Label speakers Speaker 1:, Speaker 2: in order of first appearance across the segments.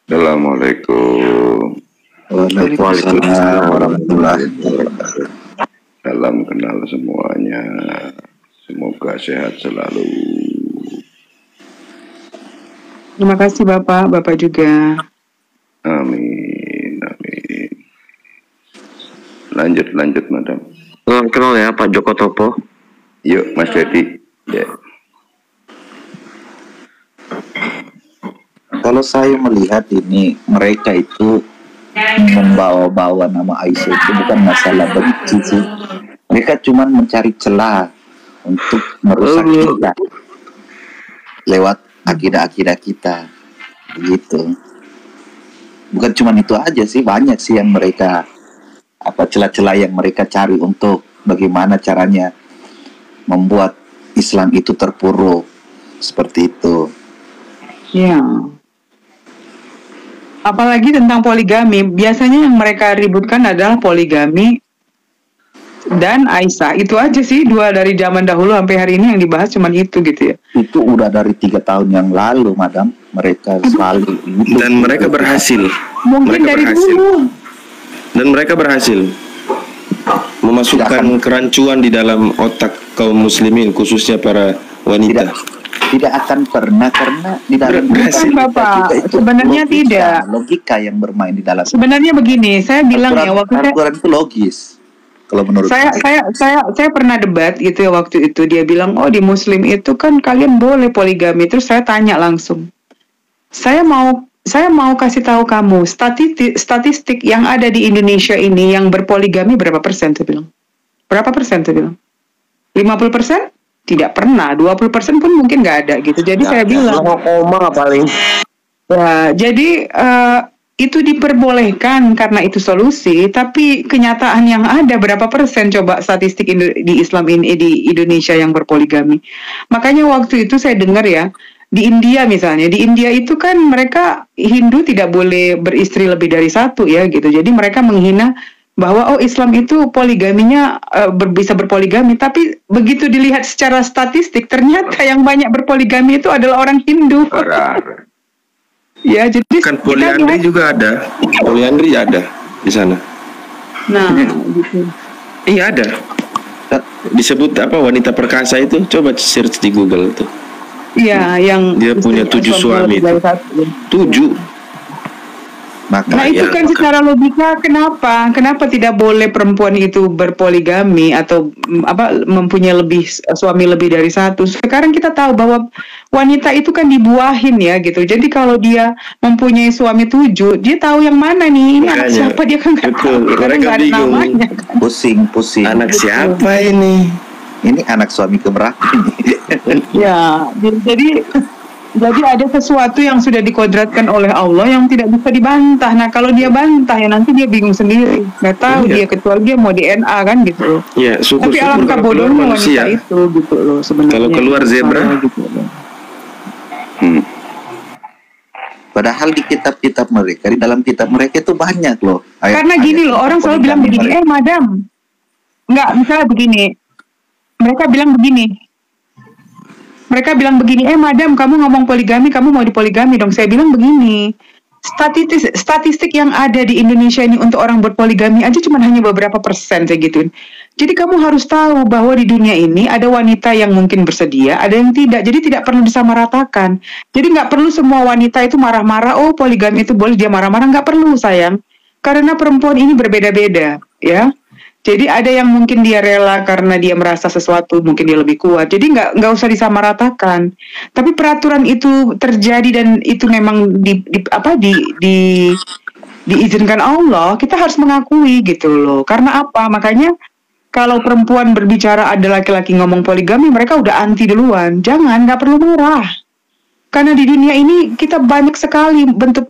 Speaker 1: Assalamualaikum.
Speaker 2: Waalaikumsalam warahmatullahi wabarakatuh.
Speaker 1: Salam kenal semuanya. Semoga sehat selalu.
Speaker 3: Terima kasih Bapak, Bapak juga.
Speaker 1: Amin, amin. Lanjut, Madam.
Speaker 2: Kenal ya Pak Joko Topo.
Speaker 1: Yuk, Mas Dedi. Ya.
Speaker 4: Kalau saya melihat ini, mereka itu membawa-bawa nama Aisyah itu bukan masalah benci sih. Mereka cuma mencari celah untuk merusak kita lewat akidah-akidah kita, begitu. Bukan cuma itu aja sih, banyak sih yang mereka celah-celah yang mereka cari untuk bagaimana caranya membuat Islam itu terpuruk seperti itu.
Speaker 3: Ya. Apalagi tentang poligami, biasanya yang mereka ributkan adalah poligami dan Aisyah. Itu aja sih, dua dari zaman dahulu sampai hari ini yang dibahas cuma itu gitu ya.
Speaker 4: Itu udah dari 3 tahun yang lalu, Madam. Mereka selalu
Speaker 2: Dan mereka berhasil.
Speaker 3: Mungkin dari dulu.
Speaker 2: Dan mereka berhasil memasukkan kerancuan di dalam otak kaum muslimin, khususnya para wanita.
Speaker 4: Tidak akan pernah, karena di dalam
Speaker 3: Bukan Bapak, sebenarnya tidak.
Speaker 4: Logika yang bermain di dalam.
Speaker 3: Sebenarnya begini, saya bilang ya waktu
Speaker 4: Al-Quran itu logis. Kalau menurut
Speaker 3: saya pernah debat gitu ya waktu itu, dia bilang di Muslim itu kan kalian boleh poligami. Terus saya tanya langsung, saya mau kasih tahu kamu statistik yang ada di Indonesia ini yang berpoligami berapa persen? Saya bilang berapa persen? Saya bilang 50%? Tidak pernah, 20% pun mungkin nggak ada gitu. Jadi saya bilang
Speaker 2: paling.
Speaker 3: Ya, jadi itu diperbolehkan karena itu solusi, tapi kenyataan yang ada berapa persen coba statistik di Islam ini di Indonesia yang berpoligami. Makanya waktu itu saya dengar ya, di India misalnya, di India itu kan mereka Hindu tidak boleh beristri lebih dari satu ya gitu. Jadi mereka menghina bahwa Islam itu poligaminya bisa berpoligami, tapi begitu dilihat secara statistik ternyata yang banyak berpoligami itu adalah orang Hindu. Ya, jadi
Speaker 2: kan poliandri juga ada. Poliandri ada di sana.
Speaker 3: Nah, gitu.
Speaker 2: Iya ada. Disebut apa, wanita perkasa itu? Coba search di Google itu.
Speaker 3: Iya, yang
Speaker 2: dia punya 7 suami. 7.
Speaker 3: Nah itu kan secara logika kenapa tidak boleh perempuan itu berpoligami atau mempunyai suami lebih dari satu. Sekarang kita tahu bahwa wanita itu kan dibuahin ya gitu. Jadi kalau dia mempunyai suami 7, dia tahu yang mana nih, ini anak siapa, dia kan nggak tahu. Karena nggak ada namanya kan.
Speaker 4: Pusing.
Speaker 2: Anak siapa ini?
Speaker 4: Ini anak suami keberapa ini?
Speaker 3: Ya, jadi ada sesuatu yang sudah dikodratkan oleh Allah yang tidak bisa dibantah. Nah kalau dia bantah ya nanti dia bingung sendiri. Nggak tahu dia, kecuali dia mau DNA kan gitu loh.
Speaker 2: Ya,
Speaker 3: tapi alangkah bodohnya wanita itu gitu loh sebenarnya.
Speaker 2: Kalau keluar zebra
Speaker 3: gitu loh.
Speaker 4: Padahal di kitab-kitab mereka, di dalam kitab mereka itu banyak loh.
Speaker 3: Karena gini loh, orang selalu bilang begini, madam, nggak, misalnya begini, mereka bilang begini, madam, kamu ngomong poligami, kamu mau dipoligami dong. Saya bilang begini, statistik yang ada di Indonesia ini untuk orang berpoligami aja cuma hanya beberapa persen saya gituin. Jadi kamu harus tahu bahwa di dunia ini ada wanita yang mungkin bersedia, ada yang tidak. Jadi tidak perlu disamaratakan. Jadi nggak perlu semua wanita itu marah-marah, poligami itu boleh, dia marah-marah, nggak perlu sayang. Karena perempuan ini berbeda-beda, ya. Jadi ada yang mungkin dia rela karena dia merasa sesuatu, mungkin dia lebih kuat. Jadi nggak usah disamaratakan. Tapi peraturan itu terjadi dan itu memang diizinkan Allah, kita harus mengakui gitu loh. Karena apa? Makanya kalau perempuan berbicara ada laki-laki ngomong poligami, mereka udah anti duluan. Jangan, nggak perlu marah. Karena di dunia ini kita banyak sekali bentuk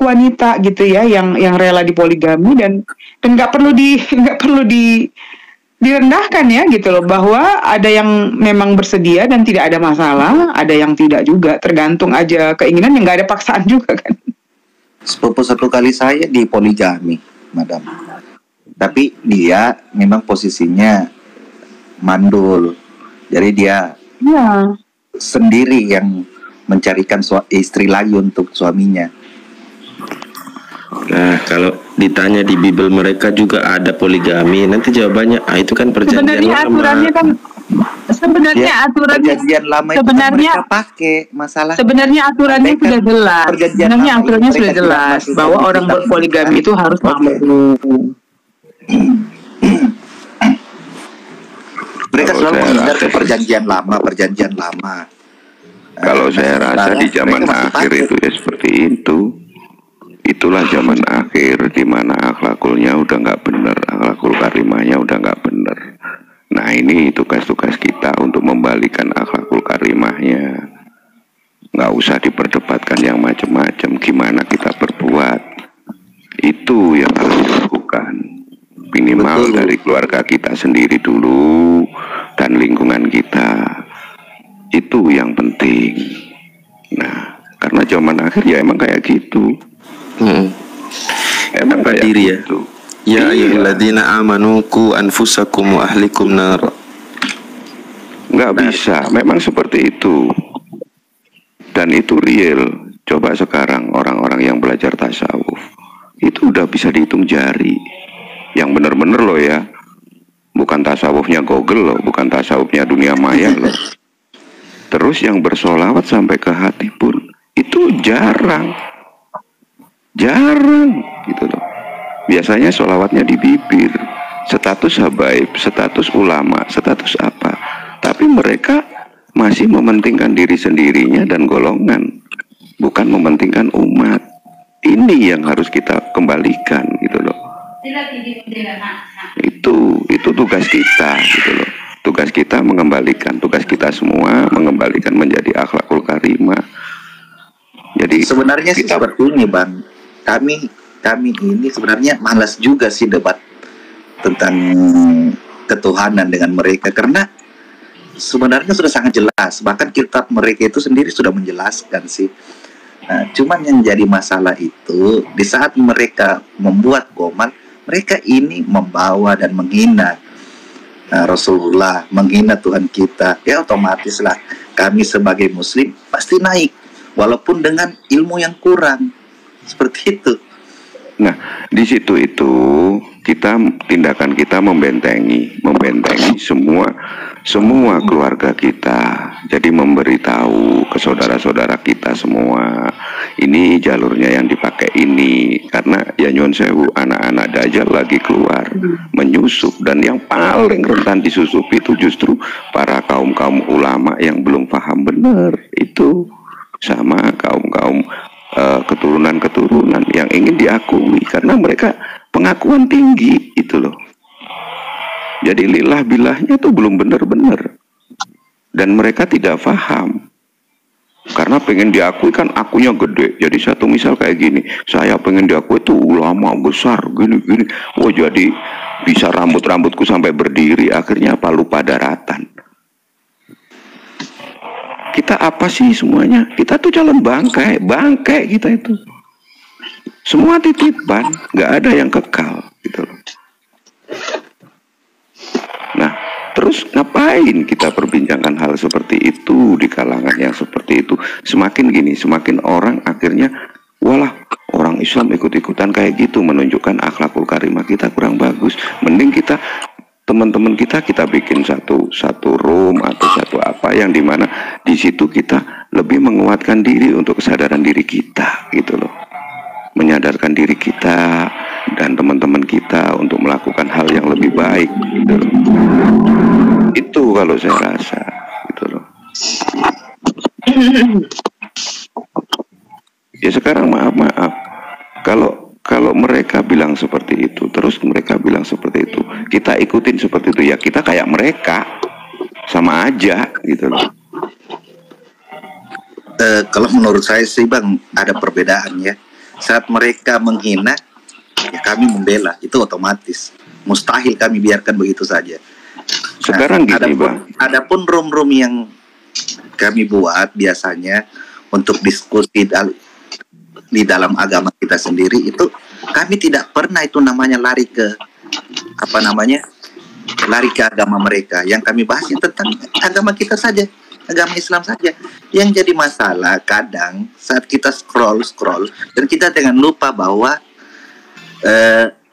Speaker 3: wanita gitu ya yang rela dipoligami dan nggak perlu direndahkan ya gitu loh, bahwa ada yang memang bersedia dan tidak ada masalah, ada yang tidak juga, tergantung aja keinginan, yang nggak ada paksaan juga kan.
Speaker 4: Sepupu satu kali saya di poligami, madam, tapi dia memang posisinya mandul, jadi dia sendiri yang mencarikan istri lagi untuk suaminya.
Speaker 2: Nah, kalau ditanya di Bible mereka juga ada poligami, nanti jawabannya, itu kan perjanjian
Speaker 3: Sebenarnya
Speaker 2: lama.
Speaker 3: aturannya kan sebenarnya
Speaker 4: Ya,
Speaker 3: aturannya
Speaker 4: perjanjian lama itu kan
Speaker 3: sebenarnya
Speaker 4: mereka pakai masalah.
Speaker 3: sebenarnya aturannya
Speaker 4: Andaikan
Speaker 3: sudah jelas.
Speaker 4: perjanjian
Speaker 3: Sebenarnya
Speaker 4: lama ini
Speaker 3: aturannya
Speaker 4: mereka
Speaker 3: sudah
Speaker 4: tidak
Speaker 3: jelas
Speaker 4: masuk
Speaker 3: bahwa
Speaker 4: dalam
Speaker 3: orang
Speaker 4: kitab
Speaker 3: berpoligami
Speaker 4: kita.
Speaker 3: itu harus
Speaker 4: Oke.
Speaker 3: mampu.
Speaker 4: Mereka
Speaker 1: Kalau
Speaker 4: selalu
Speaker 1: saya
Speaker 4: menghindar
Speaker 1: rasa
Speaker 4: ke perjanjian lama.
Speaker 1: Kalau saya rasa di zaman
Speaker 4: mereka masih
Speaker 1: akhir
Speaker 4: pakai.
Speaker 1: itu ya seperti itu. Itulah zaman akhir di mana akhlakulnya udah nggak bener, akhlakul karimahnya udah nggak bener. Nah ini tugas-tugas kita untuk membalikan akhlakul karimahnya. Nggak usah diperdebatkan yang macam-macam. Gimana kita berbuat, itu yang harus dilakukan. Minimal
Speaker 4: Betul.
Speaker 1: dari keluarga kita sendiri dulu dan lingkungan kita. Itu yang penting. Nah, karena zaman akhir ya emang kayak gitu. Emang kayak
Speaker 2: Diri ya.
Speaker 1: gitu.
Speaker 2: Ya
Speaker 1: Iya.
Speaker 2: ayyuhalladzina amanu qu anfusakum wa ahlikum nar.
Speaker 1: Nggak bisa, memang seperti itu. Dan itu real. Coba sekarang orang-orang yang belajar tasawuf, itu udah bisa dihitung jari. Yang bener-bener loh ya. Bukan tasawufnya Google loh, bukan tasawufnya dunia maya loh. Terus yang bersolawat sampai ke hati pun, itu jarang. Jarang gitu loh. Biasanya solawatnya di bibir, status habaib, status ulama, status apa. Tapi mereka masih mementingkan diri sendirinya dan golongan, bukan mementingkan umat. Ini yang harus kita kembalikan gitu loh. Itu tugas kita gitu loh. Tugas kita mengembalikan, tugas kita semua mengembalikan menjadi akhlakul karimah. Jadi
Speaker 4: Sebenarnya sih
Speaker 1: kita
Speaker 4: seperti ini, Bang. Kami ini sebenarnya malas juga sih debat tentang ketuhanan dengan mereka, karena sebenarnya sudah sangat jelas. Bahkan kitab mereka itu sendiri sudah menjelaskan sih. Nah, cuman yang jadi masalah itu di saat mereka membuat gomal, mereka ini membawa dan menghina Rasulullah, menghina Tuhan kita. Ya otomatis lah kami sebagai Muslim pasti naik, walaupun dengan ilmu yang kurang. Seperti itu.
Speaker 1: Nah, di situ itu tindakan kita membentengi semua keluarga kita. Jadi memberitahu ke saudara-saudara kita semua, ini jalurnya yang dipakai ini, karena ya nyuwun sewu, anak-anak dajjal lagi keluar menyusup, dan yang paling rentan disusup itu justru para kaum ulama yang belum paham benar itu, sama kaum keturunan yang ingin diakui karena mereka pengakuan tinggi itu loh. Jadi lillah bilahnya tuh belum benar-benar, dan mereka tidak paham karena pengen diakui kan akunya gede. Jadi satu misal kayak gini, saya pengen diakui tuh ulama besar gini. Oh jadi bisa rambutku sampai berdiri, akhirnya apa, lupa daratan. Kita apa sih semuanya? Kita tuh calon bangkai kita itu. Semua titipan, nggak ada yang kekal gitu loh. Nah, terus ngapain kita perbincangkan hal seperti itu di kalangan yang seperti itu? Semakin orang akhirnya, walah, orang Islam ikut-ikutan kayak gitu, menunjukkan akhlakul karimah kita kurang bagus. Mending kita, teman-teman kita bikin satu room atau satu apa yang dimana di situ kita lebih menguatkan diri untuk kesadaran diri kita gitu loh, menyadarkan diri kita dan teman-teman kita untuk melakukan hal yang lebih baik gitu loh. Itu kalau saya rasa gitu loh. Ya sekarang maaf kalau mereka bilang seperti itu, terus mereka bilang seperti itu, kita ikutin seperti itu, ya kita kayak mereka, sama aja gitu loh.
Speaker 4: Kalau menurut saya sih, Bang, ada perbedaan ya. Saat mereka menghina, ya kami membela, itu otomatis. Mustahil kami biarkan begitu saja.
Speaker 1: Sekarang gini, Bang.
Speaker 4: Adapun room-room yang kami buat biasanya untuk diskusi di dalam agama kita sendiri, itu kami tidak pernah itu namanya lari ke agama mereka. Yang kami bahas tentang agama kita saja, agama Islam saja. Yang jadi masalah kadang saat kita scroll dan kita jangan lupa bahwa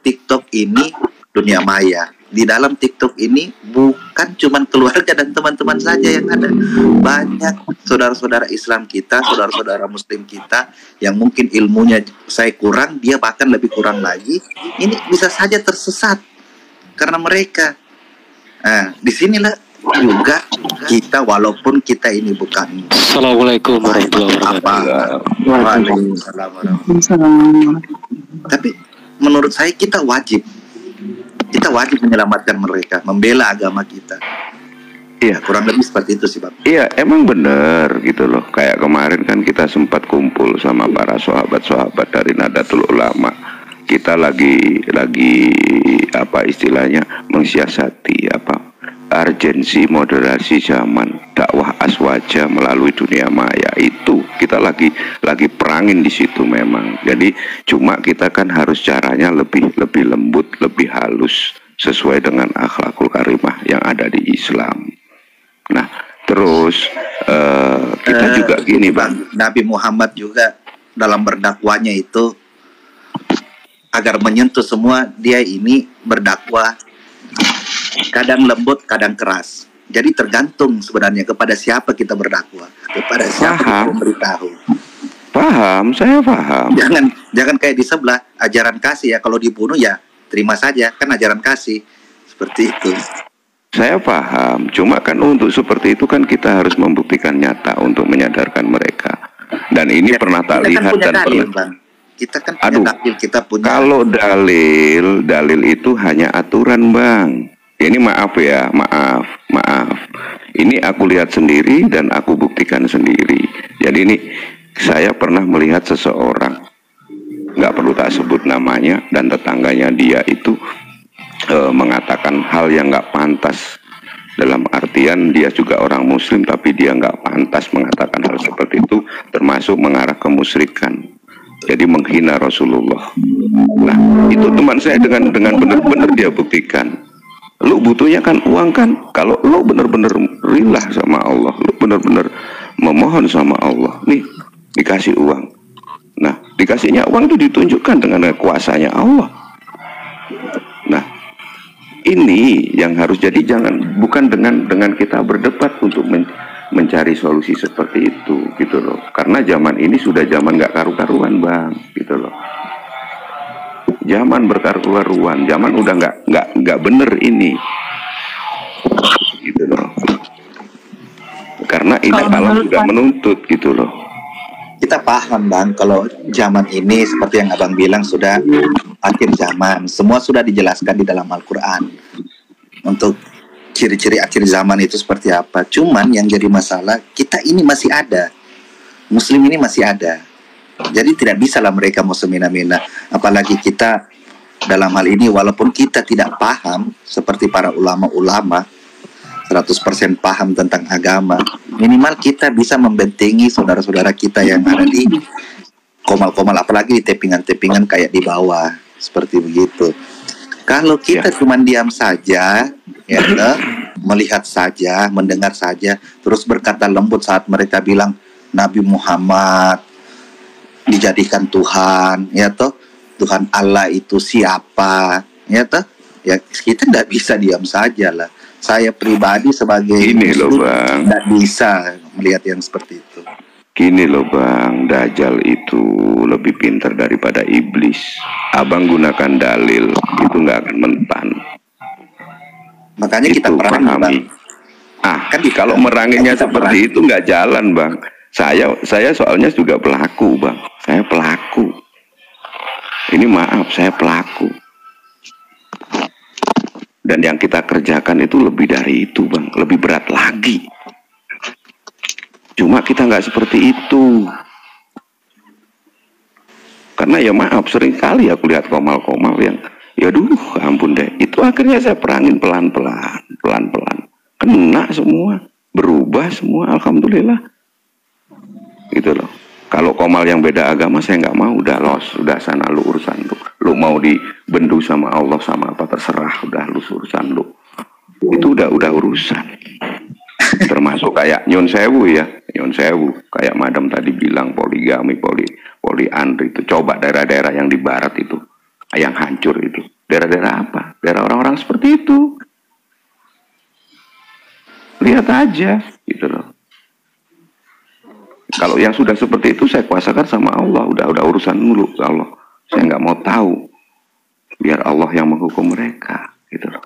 Speaker 4: TikTok ini dunia maya. Di dalam TikTok ini bukan cuman keluarga dan teman-teman saja yang ada. Banyak saudara-saudara Islam kita, saudara-saudara Muslim kita yang mungkin ilmunya saya kurang, dia bahkan lebih kurang lagi. Ini bisa saja tersesat karena mereka. Nah, disinilah juga kita, walaupun kita ini bukan.
Speaker 5: Assalamualaikum warahmatullahi wabarakatuh.
Speaker 4: Waalaikumsalam warahmatullahi wabarakatuh. Tapi menurut saya kita wajib menyelamatkan mereka, membela agama kita.
Speaker 1: Iya,
Speaker 4: Kurang lebih seperti itu sih, Bang.
Speaker 1: iya, emang bener gitu loh. Kayak kemarin kan kita sempat kumpul sama para sahabat-sahabat dari Nahdlatul Ulama. Kita lagi apa istilahnya, mensiasati urgensi moderasi zaman dakwah aswaja melalui dunia maya. Itu kita lagi perangin di situ memang. Jadi cuma kita kan harus caranya lebih lembut, lebih halus sesuai dengan akhlakul karimah yang ada di Islam. Nah, terus kita juga gini, Bang.
Speaker 4: Nabi Muhammad juga dalam berdakwanya itu agar menyentuh semua, dia ini berdakwah kadang lembut, kadang keras. Jadi tergantung sebenarnya kepada siapa kita berdakwah, kepada siapa kita memberitahu.
Speaker 1: Paham, saya paham.
Speaker 4: Jangan kayak di sebelah ajaran kasih ya, kalau dibunuh ya terima saja, kan ajaran kasih seperti itu.
Speaker 1: Saya paham, cuma kan untuk seperti itu kan kita harus membuktikan nyata untuk menyadarkan mereka. Dan ini pernah tak lihat
Speaker 4: kan
Speaker 1: dan
Speaker 4: dalil,
Speaker 1: pernah.
Speaker 4: Bang. Kita kan punya dalil, kita punya.
Speaker 1: Kalau dalil itu hanya aturan, Bang. Ini maaf ya, maaf. Ini aku lihat sendiri dan aku buktikan sendiri. Jadi ini saya pernah melihat seseorang, nggak perlu tak sebut namanya, dan tetangganya dia itu mengatakan hal yang nggak pantas. Dalam artian dia juga orang Muslim, tapi dia nggak pantas mengatakan hal seperti itu, termasuk mengarah ke kemusyrikan. Jadi menghina Rasulullah. Nah, itu teman saya dengan benar-benar dia buktikan. Lu butuhnya kan uang kan? Kalau lu benar-benar rillah sama Allah, lu benar-benar memohon sama Allah, nih dikasih uang. Nah, dikasihnya uang itu ditunjukkan dengan kuasanya Allah. Nah, ini yang harus jadi, bukan dengan kita berdebat untuk mencari solusi seperti itu gitu loh. Karena zaman ini sudah zaman nggak karu-karuan, Bang, gitu loh. Zaman berkaru-karuan, zaman udah nggak bener ini, gitu loh. Karena ini alam sudah menuntut gitu loh.
Speaker 4: Kita paham, Bang, kalau zaman ini seperti yang Abang bilang sudah akhir zaman. Semua sudah dijelaskan di dalam Al-Quran untuk ciri-ciri akhir zaman itu seperti apa. Cuman yang jadi masalah, kita ini masih ada, Muslim ini masih ada. Jadi tidak bisa lah mereka mau semena-mena. Apalagi kita dalam hal ini, walaupun kita tidak paham seperti para ulama-ulama 100% paham tentang agama, minimal kita bisa membentengi saudara-saudara kita yang ada di komal-komal, apalagi di tepingan-tepingan kayak di bawah, seperti begitu. Kalau kita cuma diam saja, ya, melihat saja, mendengar saja, terus berkata lembut saat mereka bilang Nabi Muhammad dijadikan Tuhan, ya toh, Tuhan Allah itu siapa, ya toh, ya kita tidak bisa diam saja lah. Saya pribadi sebagai
Speaker 1: ini loh, Bang,
Speaker 4: tidak bisa melihat yang seperti itu.
Speaker 1: Gini loh, Bang, Dajjal itu lebih pintar daripada iblis. Abang gunakan dalil itu nggak akan mempan.
Speaker 4: Makanya kita
Speaker 1: itu
Speaker 4: perangi, Bang.
Speaker 1: Kan kalau meranginya seperti itu nggak jalan, Bang. Saya soalnya juga pelaku, Bang. Saya pelaku. Ini maaf, saya pelaku. Dan yang kita kerjakan itu lebih dari itu, Bang. Lebih berat lagi. Cuma kita nggak seperti itu. Karena ya maaf, sering kali aku lihat komal-komal yang, ya duh, ampun deh. Itu akhirnya saya perangin pelan-pelan. Kena semua. Berubah semua, alhamdulillah. Gitu loh. Kalau komal yang beda agama saya nggak mau, udah los, udah sana lu urusan lu. Lu mau dibendu sama Allah sama apa terserah, udah lu urusan lu. Itu udah urusan. Termasuk kayak Nyon Sewu ya, Nyon Sewu, kayak Madam tadi bilang poligami, poliandri itu. Coba daerah-daerah yang di barat itu yang hancur itu. Daerah-daerah apa? Daerah orang-orang seperti itu. Lihat aja, gitu loh. Kalau yang sudah seperti itu saya kuasakan sama Allah. Udah urusan dulu Allah. Saya nggak mau tahu. Biar Allah yang menghukum mereka, gitu loh.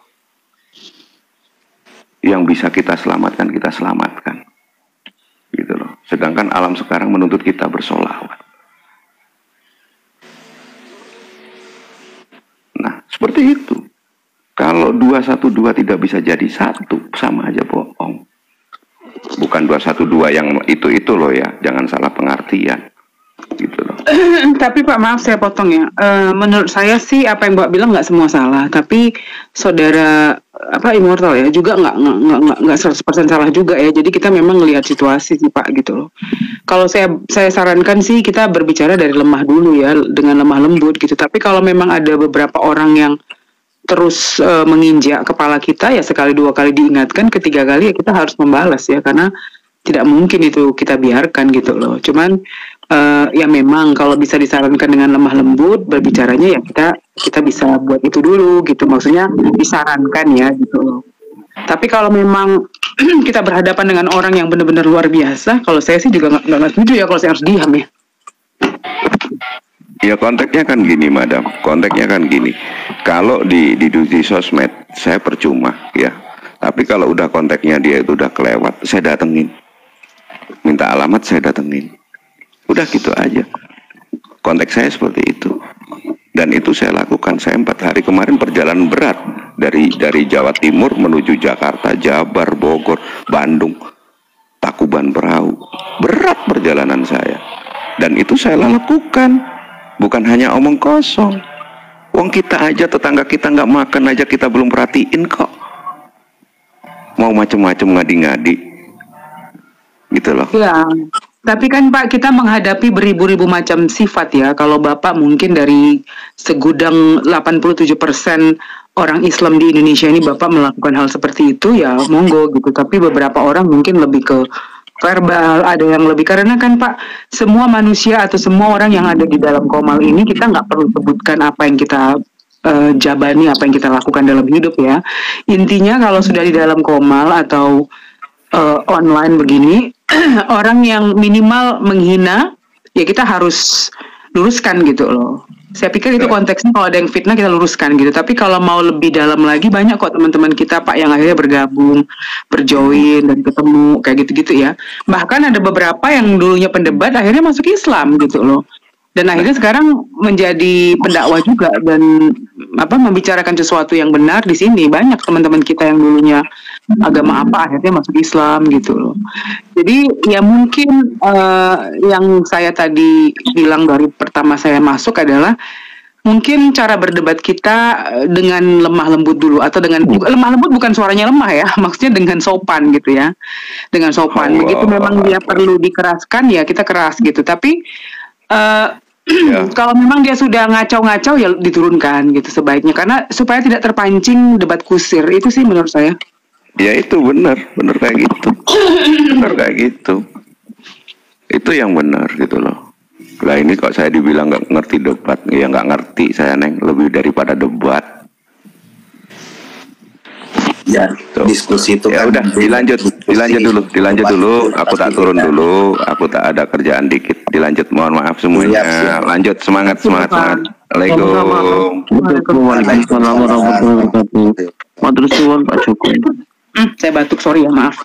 Speaker 1: Yang bisa kita selamatkan, gitu loh. Sedangkan alam sekarang menuntut kita bersolawat. Nah, seperti itu. Kalau 212 tidak bisa jadi satu, sama aja bohong. Bukan 212 yang itu loh ya, jangan salah pengertian. Gitu loh.
Speaker 3: Tapi Pak, maaf saya potong ya. Menurut saya sih apa yang Mbak bilang nggak semua salah, tapi saudara Immortal ya juga nggak 100% salah juga ya. Jadi kita memang ngelihat situasi sih Pak, gitu loh. Kalau saya sarankan sih kita berbicara dari lemah dulu ya, dengan lemah lembut gitu. Tapi kalau memang ada beberapa orang yang terus menginjak kepala kita, ya sekali dua kali diingatkan, ketiga kali ya kita harus membalas ya, karena tidak mungkin itu kita biarkan gitu loh. Cuman ya memang kalau bisa disarankan dengan lemah lembut berbicaranya, ya kita bisa buat itu dulu gitu, maksudnya disarankan ya gitu loh. Tapi kalau memang kita berhadapan dengan orang yang benar-benar luar biasa, kalau saya sih juga nggak setuju ya kalau saya harus diam ya.
Speaker 1: Ya konteksnya kan gini madam, konteksnya kan gini. Kalau di sosmed saya percuma ya. Tapi kalau udah konteksnya dia itu udah kelewat, saya datengin. Minta alamat saya datengin. Udah gitu aja. Konteks saya seperti itu. Dan itu saya lakukan. Saya 4 hari kemarin perjalanan berat dari Jawa Timur menuju Jakarta, Jabar, Bogor, Bandung, Takuban Perahu. Berat perjalanan saya. Dan itu saya lakukan. Bukan hanya omong kosong. Wong kita aja, tetangga kita nggak makan aja kita belum perhatiin kok. Mau macem-macem ngadi-ngadi. Gitu loh.
Speaker 3: Ya, tapi kan Pak, kita menghadapi beribu-ribu macam sifat ya. Kalau Bapak mungkin dari segudang 87% orang Islam di Indonesia ini Bapak melakukan hal seperti itu, ya monggo gitu. Tapi beberapa orang mungkin lebih ke verbal, ada yang lebih, karena kan Pak, semua manusia atau semua orang yang ada di dalam Qomal ini kita nggak perlu sebutkan apa yang kita jabani, apa yang kita lakukan dalam hidup ya. Intinya kalau sudah di dalam Qomal atau online begini, orang yang minimal menghina ya kita harus luruskan gitu loh. Saya pikir itu konteksnya, kalau ada yang fitnah kita luruskan gitu. Tapi kalau mau lebih dalam lagi, banyak kok teman-teman kita Pak yang akhirnya bergabung, berjoin dan ketemu kayak gitu-gitu ya. Bahkan ada beberapa yang dulunya pendebat akhirnya masuk Islam gitu loh. Dan akhirnya sekarang menjadi pendakwah juga dan membicarakan sesuatu yang benar di sini. Banyak teman-teman kita yang dulunya agama apa akhirnya masuk Islam gitu loh. Jadi ya mungkin yang saya tadi bilang dari pertama saya masuk adalah mungkin cara berdebat kita dengan lemah lembut dulu, atau dengan lemah lembut bukan suaranya lemah ya, maksudnya dengan sopan gitu ya. Dengan sopan. Begitu memang dia perlu dikeraskan ya kita keras gitu. Tapi kalau memang dia sudah ngacau-ngacau ya diturunkan gitu sebaiknya, karena supaya tidak terpancing debat kusir. Itu sih menurut saya.
Speaker 1: Ya itu benar kayak gitu. Benar kayak gitu. Itu yang benar gitu loh. Lah ini kok saya dibilang nggak ngerti debat, ya nggak ngerti saya Neng, lebih daripada debat.
Speaker 4: Ya, diskusi itu
Speaker 1: ya
Speaker 4: kan
Speaker 1: udah dilanjut dulu. Aku tak turun dulu, aku tak ada kerjaan dikit. Dilanjut, mohon maaf semuanya.
Speaker 4: Siap.
Speaker 1: Lanjut, semangat. Assalamualaikum.
Speaker 2: Waalaikumsalam warahmatullahi wabarakatuh. Matur suwun Pak Jokowi.
Speaker 3: Saya batuk, sorry ya, maaf.